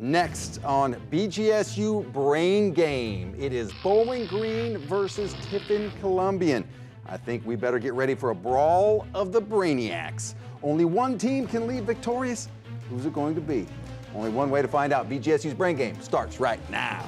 Next on BGSU Brain Game, it is Bowling Green versus Tiffin Columbian. I think we better get ready for a brawl of the Brainiacs. Only one team can leave victorious. Who's it going to be? Only one way to find out. BGSU's Brain Game starts right now.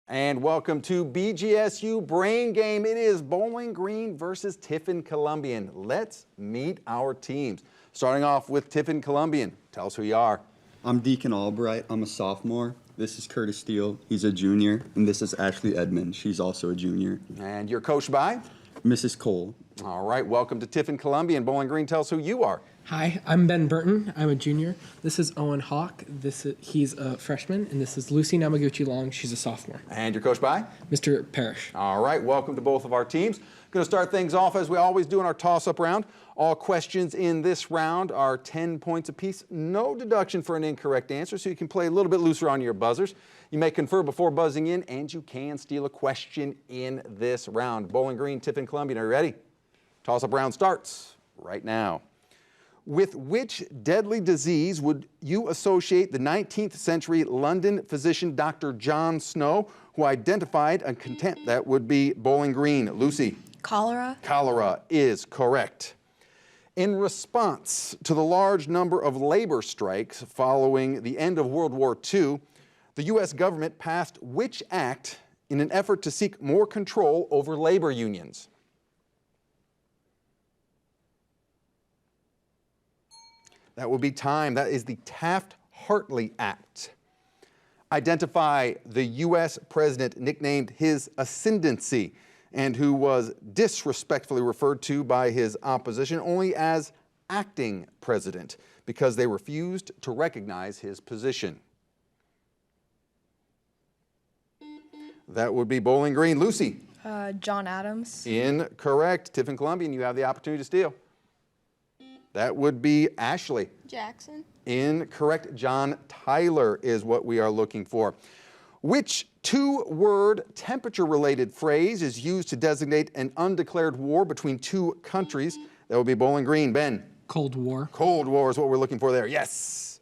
And welcome to BGSU Brain Game. It is Bowling Green versus Tiffin Columbian. Let's meet our teams. Starting off with Tiffin Columbian. Tell us who you are. I'm Deacon Albright. I'm a sophomore. This is Curtis Steele. He's a junior. And this is Ashley Edmond. She's also a junior. And you're coached by? Mrs. Cole. All right, welcome to Tiffin Columbian. Bowling Green, tell us who you are. Hi, I'm Ben Burton. I'm a junior. This is Owen Hawk. He's a freshman, and this is Lucy Namaguchi-Long. She's a sophomore. And you're coached by? Mr. Parrish. All right, welcome to both of our teams. Going to start things off as we always do in our toss-up round. All questions in this round are 10 points apiece. No deduction for an incorrect answer, so you can play a little bit looser on your buzzers. You may confer before buzzing in, and you can steal a question in this round. Bowling Green, Tiffin Columbian, are you ready? Toss-up round starts right now. With which deadly disease would you associate the 19th century London physician Dr. John Snow, who identified a content that would be Bowling Green? Lucy? Cholera. Cholera is correct. In response to the large number of labor strikes following the end of World War II, the U.S. government passed which act in an effort to seek more control over labor unions? That would be time. That is the Taft-Hartley Act. Identify the U.S. president nicknamed His Ascendancy and who was disrespectfully referred to by his opposition only as acting president because they refused to recognize his position. That would be Bowling Green. Lucy? John Adams. Incorrect. Tiffin Columbian, you have the opportunity to steal. That would be Ashley. Jackson. Incorrect. John Tyler is what we are looking for. Which two-word temperature-related phrase is used to designate an undeclared war between two countries? That would be Bowling Green. Ben? Cold War. Cold War is what we're looking for there. Yes.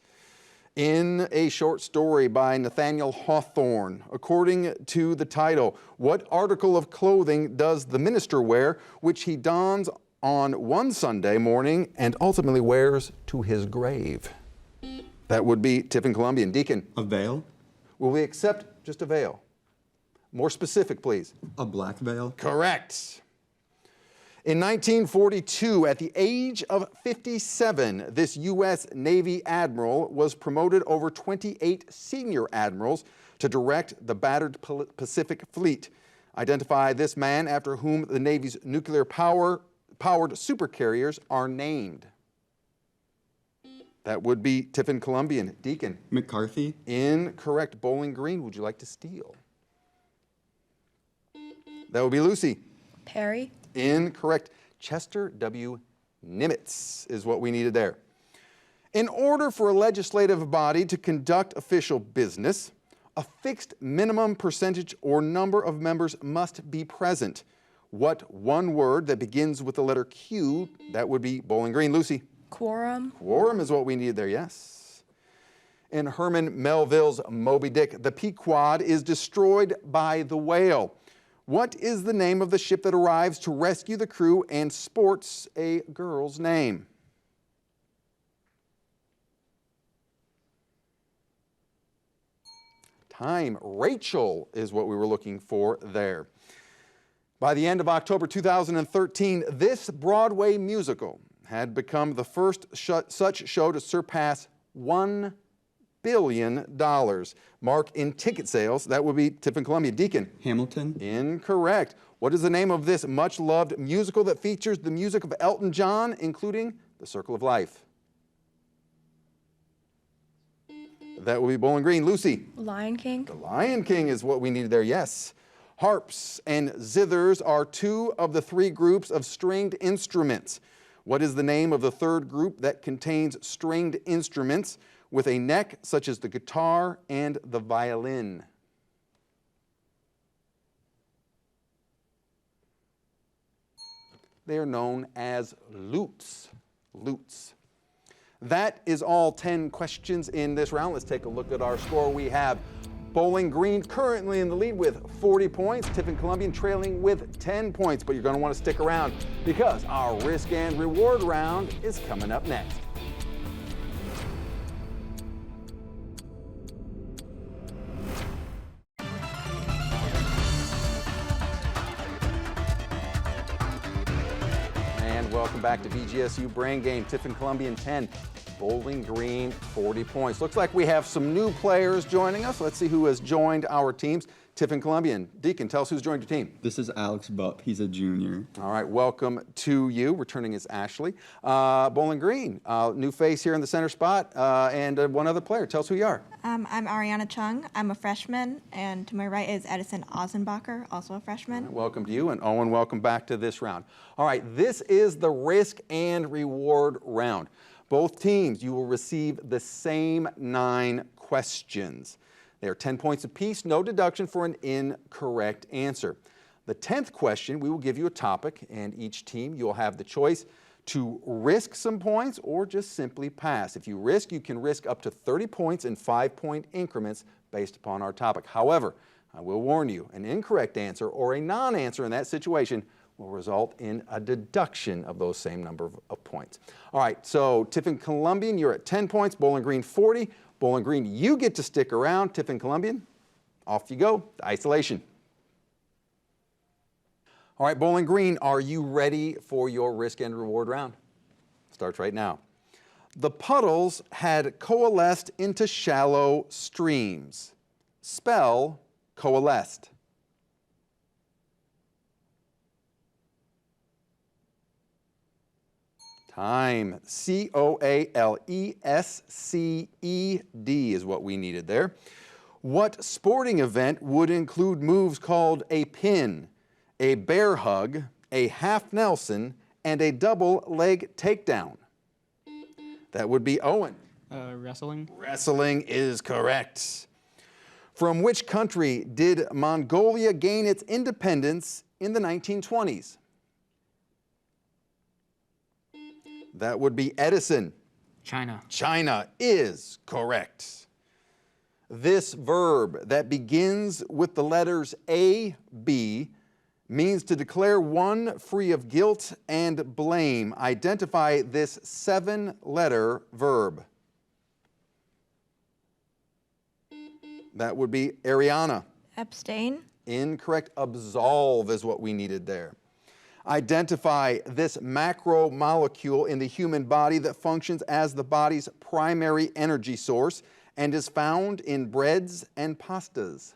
In a short story by Nathaniel Hawthorne, according to the title, what article of clothing does the minister wear, which he dons on one Sunday morning and ultimately wears to his grave? That would be Tiffin Columbian. Deacon? A veil. Will we accept just a veil? More specific, please. A black veil. Correct. In 1942, at the age of 57, this U.S. Navy admiral was promoted over 28 senior admirals to direct the battered Pacific Fleet. Identify this man after whom the Navy's nuclear-powered supercarriers are named. That would be Tiffin Columbian. Deacon? McCarthy. Incorrect. Bowling Green, would you like to steal? That would be Lucy. Perry. Incorrect. Chester W. Nimitz is what we needed there. In order for a legislative body to conduct official business, a fixed minimum percentage or number of members must be present. What one word that begins with the letter Q? That would be Bowling Green. Lucy? Quorum. Quorum is what we needed there, yes. In Herman Melville's Moby Dick, the Pequod is destroyed by the whale. What is the name of the ship that arrives to rescue the crew and sports a girl's name? Time. Rachel is what we were looking for there. By the end of October 2013, this Broadway musical had become the first such show to surpass $1 billion. Mark in ticket sales. That would be Tiffin Columbian. Deacon? Hamilton. Incorrect. What is the name of this much-loved musical that features the music of Elton John, including The Circle of Life? That would be Bowling Green. Lucy? Lion King. The Lion King is what we needed there, yes. Harps and zithers are two of the three groups of stringed instruments. What is the name of the third group that contains stringed instruments with a neck such as the guitar and the violin? They are known as lutes. Lutes. That is all 10 questions in this round. Let's take a look at our score. We have Bowling Green currently in the lead with 40 points. Tiffin Columbian trailing with 10 points. But you're going to want to stick around because our risk and reward round is coming up next. And welcome back to BGSU Brain Game. Tiffin Columbian 10, Bowling Green 40 points. Looks like we have some new players joining us. Let's see who has joined our teams. Tiffin Columbian. Deacon, tell us who's joined your team. This is Alex Bupp. He's a junior. All right, welcome to you. Returning is Ashley. Bowling Green, new face here in the center spot, and one other player. Tell us who you are. I'm Ariana Chung. I'm a freshman, and to my right is Edison Ozenbacher, also a freshman. Welcome to you, and Owen, welcome back to this round. All right, this is the risk and reward round. Both teams, you will receive the same 9 questions. They are 10 points apiece, no deduction for an incorrect answer. The 10th question, we will give you a topic, and each team, you'll have the choice to risk some points or just simply pass. If you risk, you can risk up to 30 points in 5-point increments based upon our topic. However, I will warn you, an incorrect answer or a non-answer in that situation will result in a deduction of those same number of points. All right, so Tiffin Columbian, you're at 10 points, Bowling Green 40. Bowling Green, you get to stick around. Tiffin Columbian, off you go to isolation. All right, Bowling Green, are you ready for your risk and reward round? Starts right now. The puddles had coalesced into shallow streams. Spell coalesced. Time. C-O-A-L-E-S-C-E-D is what we needed there. What sporting event would include moves called a pin, a bear hug, a half Nelson, and a double leg takedown? That would be Owen. Wrestling. Wrestling is correct. From which country did Mongolia gain its independence in the 1920s? That would be Edison. China. China is correct. This verb that begins with the letters A, B means to declare one free of guilt and blame. Identify this 7-letter verb. That would be Ariana. Abstain. Incorrect. Absolve is what we needed there. Identify this macromolecule in the human body that functions as the body's primary energy source and is found in breads and pastas.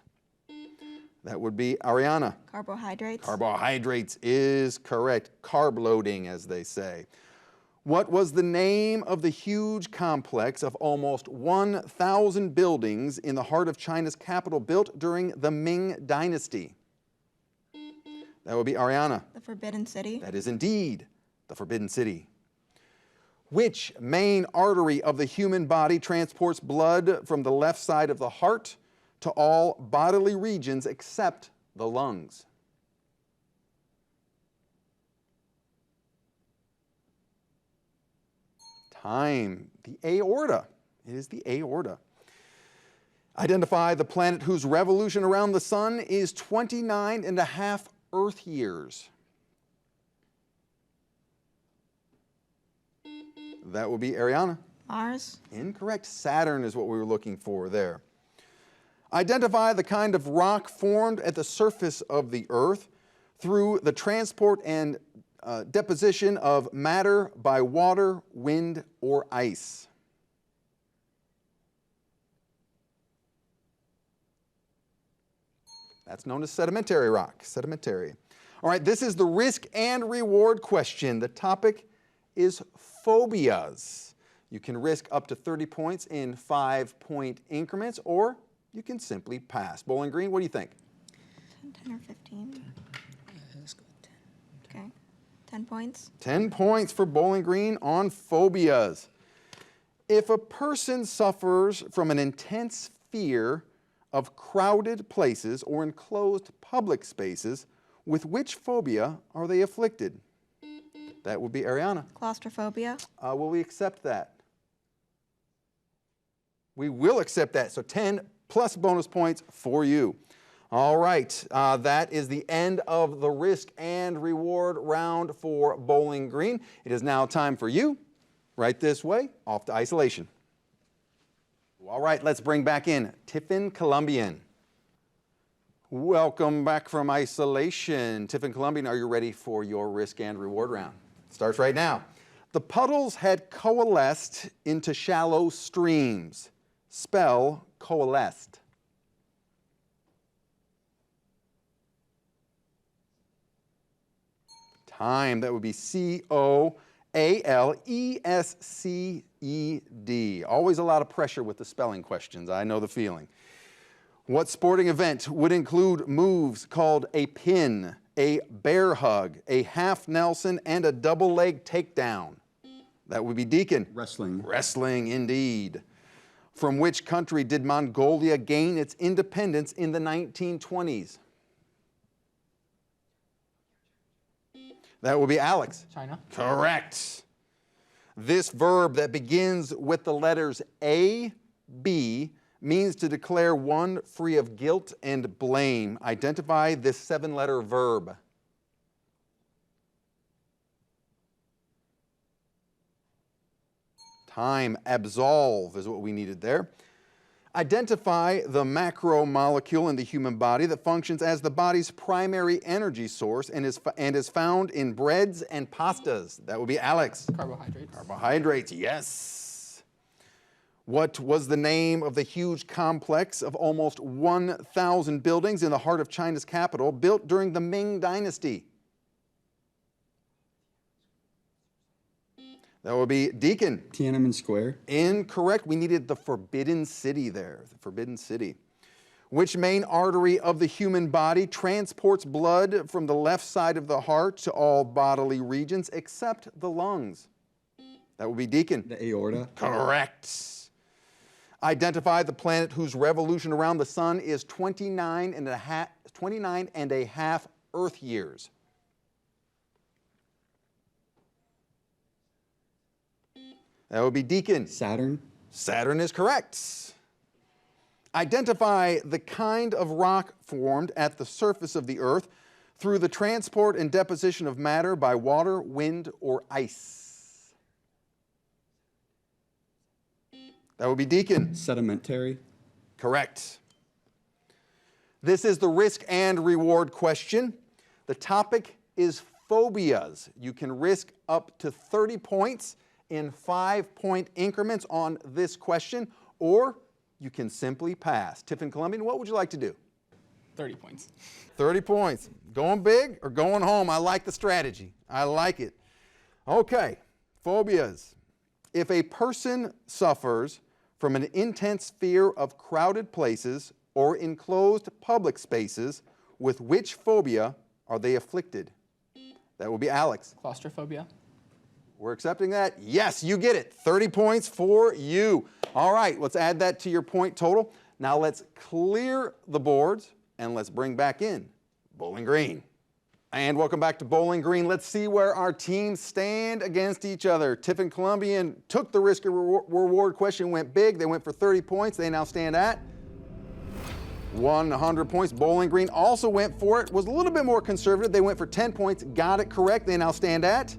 That would be Ariana. Carbohydrates. Carbohydrates is correct. Carb loading, as they say. What was the name of the huge complex of almost 1,000 buildings in the heart of China's capital built during the Ming Dynasty? That would be Ariana. The Forbidden City. That is indeed the Forbidden City. Which main artery of the human body transports blood from the left side of the heart to all bodily regions except the lungs? Time. The aorta. It is the aorta. Identify the planet whose revolution around the sun is 29.5 Earth years. That would be Ariana. Mars. Incorrect. Saturn is what we were looking for there. Identify the kind of rock formed at the surface of the Earth through the transport and deposition of matter by water, wind, or ice. That's known as sedimentary rock. Sedimentary. All right, this is the risk and reward question. The topic is phobias. You can risk up to 30 points in 5-point increments, or you can simply pass. Bowling Green, what do you think? 10 or 15. Let's go with 10. Okay. 10 points. 10 points for Bowling Green on phobias. If a person suffers from an intense fear of crowded places or enclosed public spaces, with which phobia are they afflicted? That would be Ariana. Claustrophobia. Will we accept that? We will accept that. So 10 plus bonus points for you. All right, that is the end of the risk and reward round for Bowling Green. It is now time for you, right this way, off to isolation. All right, let's bring back in Tiffin Columbian. Welcome back from isolation. Tiffin Columbian, are you ready for your risk and reward round? Starts right now. The puddles had coalesced into shallow streams. Spell coalesced. Time, that would be C-O-A-L-E-S-C-E-D. Always a lot of pressure with the spelling questions, I know the feeling. What sporting event would include moves called a pin, a bear hug, a half Nelson, and a double leg takedown? That would be Deacon. Wrestling. Wrestling, indeed. From which country did Mongolia gain its independence in the 1920s? That would be Alex. China. Correct. This verb that begins with the letters A, B, means to declare one free of guilt and blame. Identify this 7-letter verb. Time, absolve is what we needed there. Identify the macromolecule in the human body that functions as the body's primary energy source and is found in breads and pastas. That would be Alex. Carbohydrates. Carbohydrates, yes. What was the name of the huge complex of almost 1,000 buildings in the heart of China's capital built during the Ming Dynasty? That would be Deacon. Tiananmen Square. Incorrect. We needed the Forbidden City there, the Forbidden City. Which main artery of the human body transports blood from the left side of the heart to all bodily regions except the lungs? That would be Deacon. The aorta. Correct. Identify the planet whose revolution around the sun is 29 and a half Earth years. That would be Deacon. Saturn. Saturn is correct. Identify the kind of rock formed at the surface of the Earth through the transport and deposition of matter by water, wind, or ice. That would be Deacon. Sedimentary. Correct. This is the risk and reward question. The topic is phobias. You can risk up to 30 points in 5-point increments on this question, or you can simply pass. Tiffin Columbian, what would you like to do? 30 points. 30 points. Going big or going home? I like the strategy. I like it. Okay, phobias. If a person suffers from an intense fear of crowded places or enclosed public spaces, with which phobia are they afflicted? That will be Alex. Claustrophobia. We're accepting that? Yes, you get it. 30 points for you. All right, let's add that to your point total. Now let's clear the boards and let's bring back in Bowling Green. And welcome back to Bowling Green. Let's see where our teams stand against each other. Tiffin Columbian took the risk and reward question, went big. They went for 30 points. They now stand at 100 points. Bowling Green also went for it, was a little bit more conservative. They went for 10 points, got it correct. They now stand at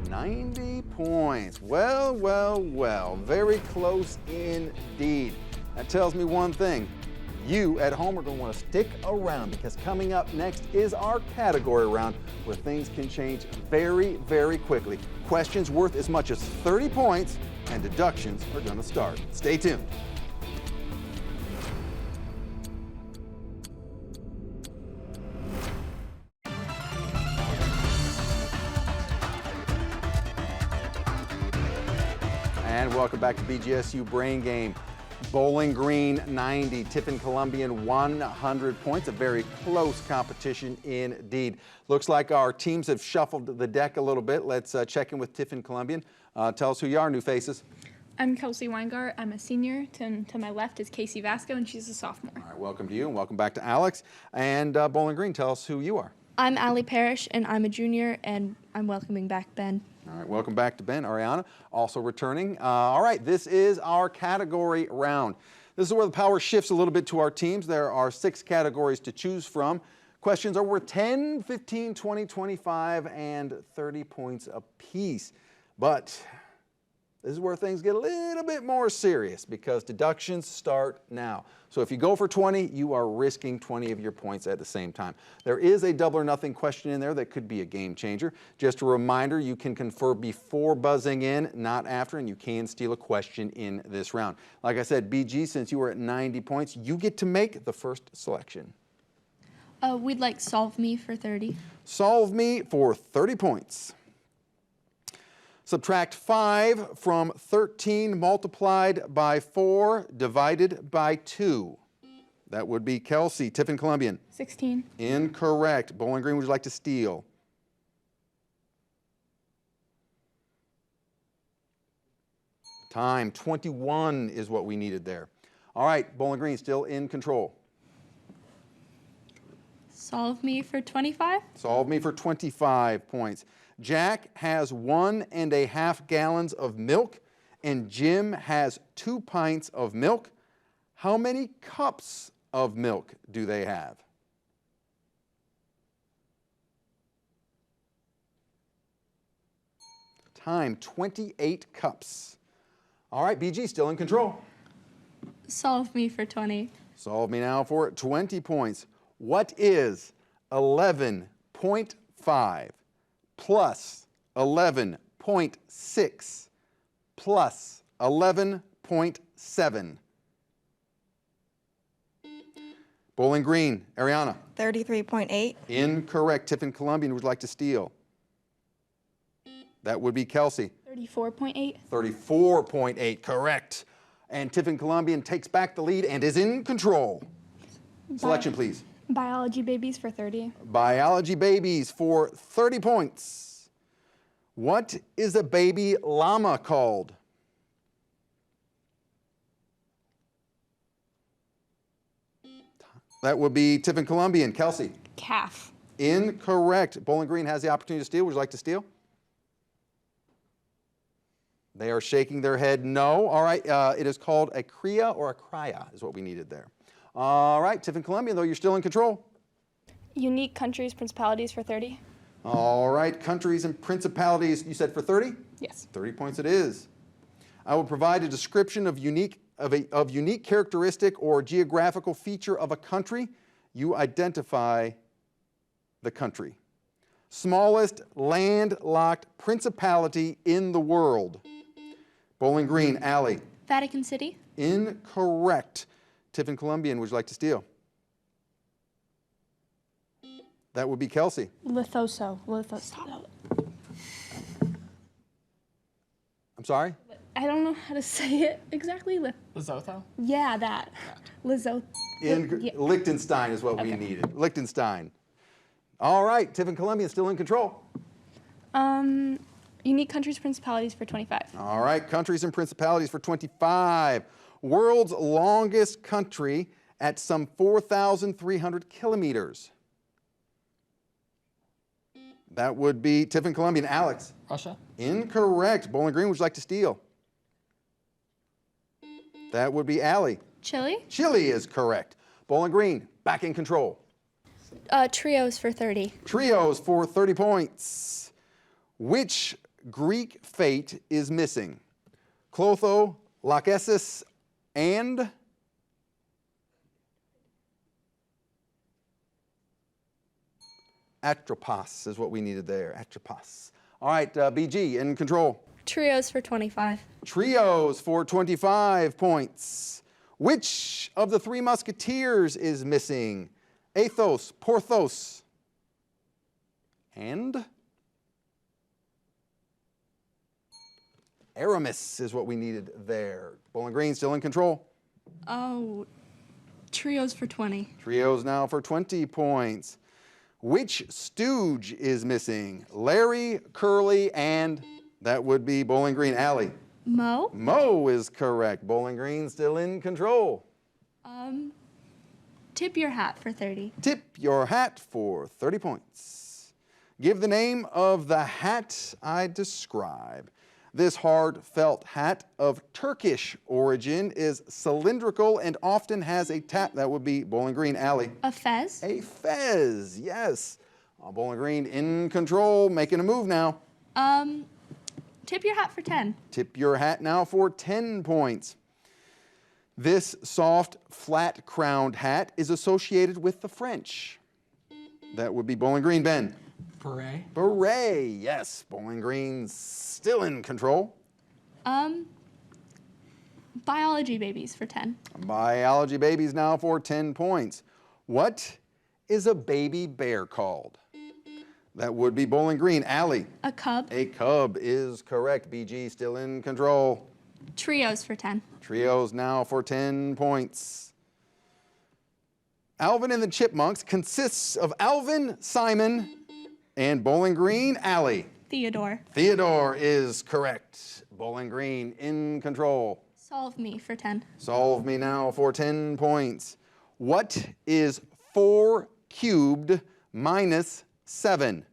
90 points. Well, well, well, very close indeed. That tells me one thing. You at home are going to want to stick around because coming up next is our category round where things can change very, very quickly. Questions worth as much as 30 points and deductions are going to start. Stay tuned. And welcome back to BGSU Brain Game. Bowling Green 90, Tiffin Columbian 100 points. A very close competition indeed. Looks like our teams have shuffled the deck a little bit. Let's check in with Tiffin Columbian. Tell us who you are, new faces. I'm Kelsey Weingart. I'm a senior. To my left is Casey Vasco, and she's a sophomore. All right, welcome to you, and welcome back to Alex. And Bowling Green, tell us who you are. I'm Allie Parrish, and I'm a junior, and I'm welcoming back Ben. All right, welcome back to Ben. Ariana, also returning. All right, this is our category round. This is where the power shifts a little bit to our teams. There are 6 categories to choose from. Questions are worth 10, 15, 20, 25, and 30 points apiece. But this is where things get a little bit more serious because deductions start now. So if you go for 20, you are risking 20 of your points at the same time. There is a double or nothing question in there that could be a game changer. Just a reminder, you can confer before buzzing in, not after, and you can steal a question in this round. Like I said, BG, since you were at 90 points, you get to make the first selection. We'd like Solve Me for 30. Solve Me for 30 points. Subtract 5 from 13 multiplied by 4 divided by 2. That would be Kelsey. Tiffin Columbian. 16. Incorrect. Bowling Green, would you like to steal? Time. 21 is what we needed there. All right, Bowling Green still in control. Solve Me for 25. Solve Me for 25 points. Jack has 1.5 gallons of milk, and Jim has 2 pints of milk. How many cups of milk do they have? Time, 28 cups. All right, BG, still in control. Solve Me for 20. Solve Me now for 20 points. What is 11.5 plus 11.6 plus 11.7? Bowling Green, Ariana. 33.8. Incorrect. Tiffin Columbian would like to steal. That would be Kelsey. 34.8. 34.8, correct. And Tiffin Columbian takes back the lead and is in control. Selection, please. Biology Babies for 30. Biology Babies for 30 points. What is a baby llama called? That would be Tiffin Columbian. Kelsey. Calf. Incorrect. Bowling Green has the opportunity to steal. Would you like to steal? They are shaking their head no. All right, it is called a cria or a crya is what we needed there. All right, Tiffin Columbian, though, you're still in control. Unique Countries, Principalities for 30. All right, countries and principalities, you said for 30? Yes. 30 points it is. I will provide a description of unique characteristic or geographical feature of a country. You identify the country. Smallest landlocked principality in the world. Bowling Green, Allie. Vatican City. Incorrect. Tiffin Columbian, would you like to steal? That would be Kelsey. Lithoso. I'm sorry? I don't know how to say it exactly. Lesotho? Yeah, that. Lesotho. Yeah. Liechtenstein is what we needed. Liechtenstein. All right, Tiffin Columbian still in control. Unique Countries, Principalities for 25. All right, countries and principalities for 25. World's longest country at some 4,300 kilometers. That would be Tiffin Columbian. Alex. Russia? Incorrect. Bowling Green, would you like to steal? That would be Allie. Chile. Chile is correct. Bowling Green, back in control. Trios for 30. Trios for 30 points. Which Greek fate is missing? Clotho, Lachesis, and Atropos is what we needed there. Atropos. All right, BG, in control. Trios for 25. Trios for 25 points. Which of the 3 musketeers is missing? Athos, Porthos, and Aramis is what we needed there. Bowling Green still in control. Oh, Trios for 20. Trios now for 20 points. Which stooge is missing? Larry, Curly, and That would be Bowling Green. Allie. Mo. Mo is correct. Bowling Green still in control. Tip your hat for 30. Tip your hat for 30 points. Give the name of the hat I describe. This hard felt hat of Turkish origin is cylindrical and often has a tap. That would be Bowling Green. Alley. A fez. A fez, yes. Bowling Green in control, making a move now. Tip your hat for 10. Tip your hat now for 10 points. This soft, flat-crowned hat is associated with the French. That would be Bowling Green. Ben. Beret. Beret, yes. Bowling Green still in control. Biology babies for 10. Biology babies now for 10 points. What is a baby bear called? That would be Bowling Green. Allie. A cub. A cub is correct. BG still in control. Trios for 10. Trios now for 10 points. Alvin and the Chipmunks consists of Alvin, Simon, and Bowling Green. Allie. Theodore. Theodore is correct. Bowling Green in control. Solve me for 10. Solve me now for 10 points. What is 4 cubed minus 7?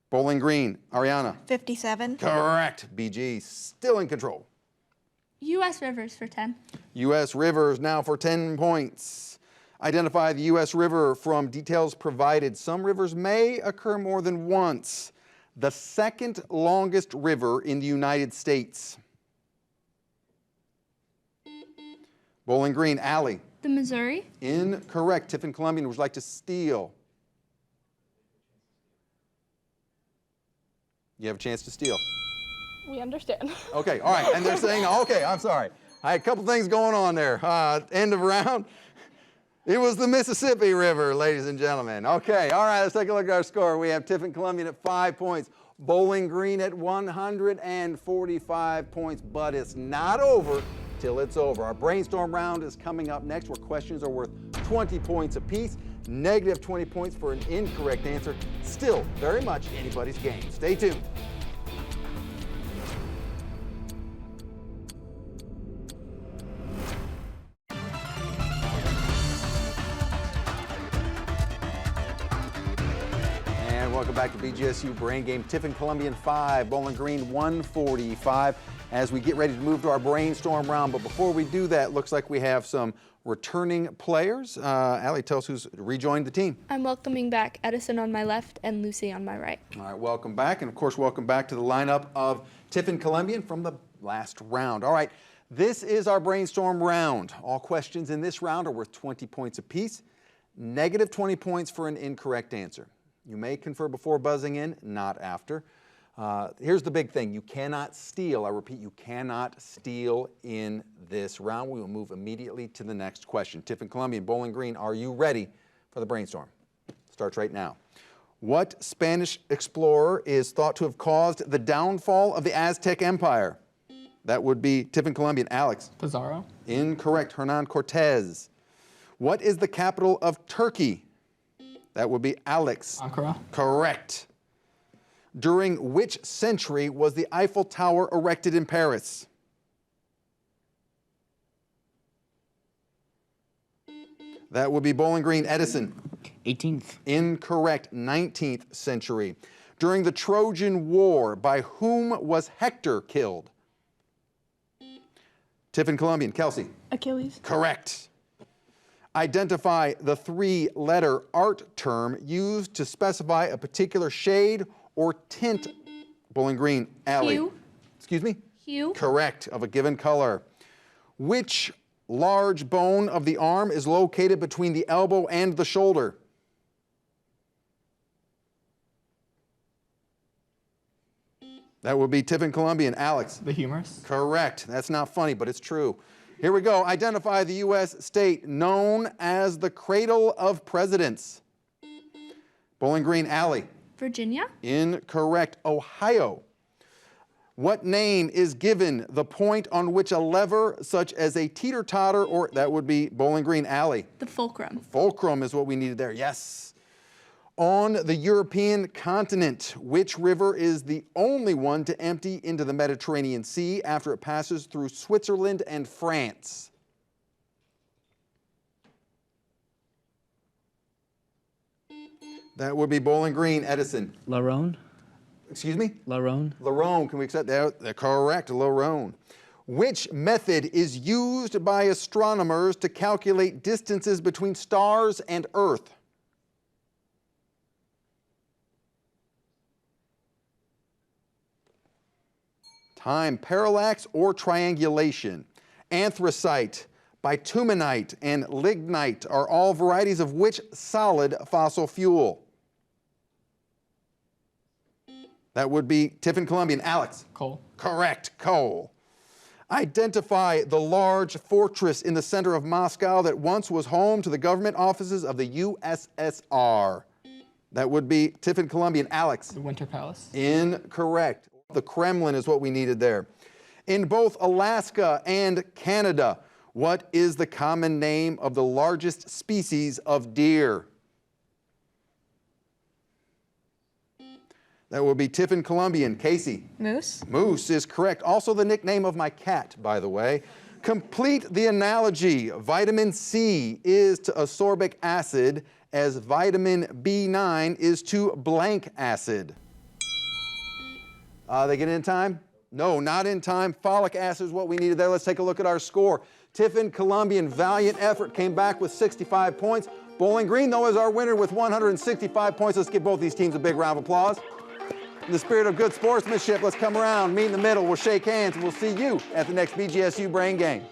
Bowling Green. Ariana. 57. Correct. BG still in control. U.S. rivers for 10. U.S. rivers now for 10 points. Identify the U.S. river from details provided. Some rivers may occur more than once. The second longest river in the United States. Bowling Green. Alley. The Missouri. Incorrect. Tiffin Columbian, would you like to steal? You have a chance to steal. We understand. Okay, all right, and they're saying, okay, I'm sorry. I had a couple things going on there. End of round. It was the Mississippi River, ladies and gentlemen. Okay, all right, let's take a look at our score. We have Tiffin Columbian at 5 points, Bowling Green at 145 points, but it's not over till it's over. Our brainstorm round is coming up next, where questions are worth 20 points apiece. Negative 20 points for an incorrect answer. Still very much anybody's game. Stay tuned. And welcome back to BGSU Brain Game. Tiffin Columbian 5, Bowling Green 145. As we get ready to move to our brainstorm round, but before we do that, looks like we have some returning players. Allie, tell us who's rejoined the team. I'm welcoming back Edison on my left and Lucy on my right. All right, welcome back. And of course, welcome back to the lineup of Tiffin Columbian from the last round. All right, this is our brainstorm round. All questions in this round are worth 20 points apiece. Negative 20 points for an incorrect answer. You may confer before buzzing in, not after. Here's the big thing. You cannot steal. I repeat, you cannot steal in this round. We will move immediately to the next question. Tiffin Columbian, Bowling Green, are you ready for the brainstorm? Starts right now. What Spanish explorer is thought to have caused the downfall of the Aztec Empire? That would be Tiffin Columbian. Alex. Pizarro. Incorrect. Hernan Cortez. What is the capital of Turkey? That would be Alex. Ankara. Correct. During which century was the Eiffel Tower erected in Paris? That would be Bowling Green. Edison. 18th. Incorrect. 19th century. During the Trojan War, by whom was Hector killed? Tiffin Columbian. Kelsey. Achilles. Correct. Identify the 3-letter art term used to specify a particular shade or tint. Bowling Green. Alley. Hue. Excuse me? Hue. Correct, of a given color. Which large bone of the arm is located between the elbow and the shoulder? That would be Tiffin Columbian. Alex. The humerus. Correct. That's not funny, but it's true. Here we go. Identify the U.S. state known as the cradle of presidents. Bowling Green. Alley. Virginia. Incorrect. Ohio. What name is given the point on which a lever, such as a teeter-totter, or that would be Bowling Green. Alley. The fulcrum. Fulcrum is what we needed there. Yes. On the European continent, which river is the only one to empty into the Mediterranean Sea after it passes through Switzerland and France? That would be Bowling Green. Edison. Larone? Excuse me? Larone? Larone, can we accept that? They're correct, Larone. Which method is used by astronomers to calculate distances between stars and Earth? Time parallax or triangulation. Anthracite, bitumenite, and lignite are all varieties of which solid fossil fuel? That would be Tiffin Columbian. Alex. Coal. Correct, coal. Identify the large fortress in the center of Moscow that once was home to the government offices of the USSR. That would be Tiffin Columbian. Alex. The Winter Palace. Incorrect. The Kremlin is what we needed there. In both Alaska and Canada, what is the common name of the largest species of deer? That will be Tiffin Columbian. Casey. Moose. Moose is correct. Also the nickname of my cat, by the way. Complete the analogy. Vitamin C is to ascorbic acid as vitamin B9 is to blank acid. They get in time? No, not in time. Folic acid is what we needed there. Let's take a look at our score. Tiffin Columbian, valiant effort, came back with 65 points. Bowling Green, though, is our winner with 165 points. Let's give both these teams a big round of applause. In the spirit of good sportsmanship, let's come around, meet in the middle, we'll shake hands, and we'll see you at the next BGSU Brain Game.